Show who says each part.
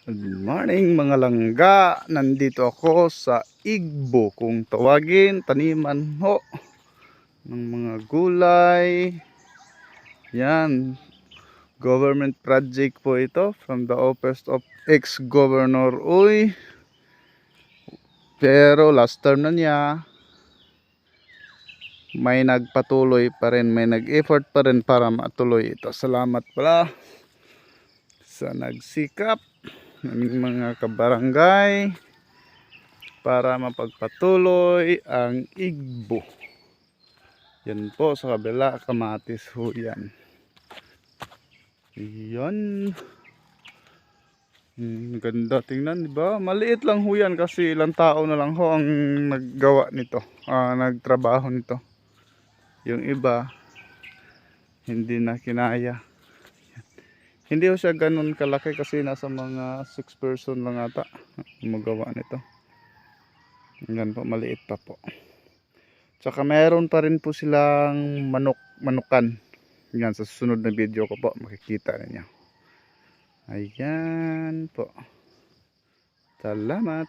Speaker 1: Good morning mga langga. Nandito ako sa Igbo, kung tawagin taniman ho ng mga gulay. Yan, government project po ito from the office of ex-governor Uy. Pero last term na niya, may nagpatuloy pa rin, may nag-effort pa rin para matuloy ito. Salamat pala sa nagsikap ng mga kabarangay para mapagpatuloy ang Igbo. Yan po sa kabila, kamatis ho yan. Yan. Ganda tingnan, diba? Maliit lang ho yan kasi ilang tao na lang ho ang naggawa nito, nagtrabaho nito. Yung iba hindi na kinaya. Hindi ho siya ganun kalaki kasi nasa mga 6 person lang ata magawa nito. Yan po, maliit pa po. Tsaka meron pa rin po silang manukan. Yan, sa susunod na video ko po makikita ninyo. Ayan po. Salamat.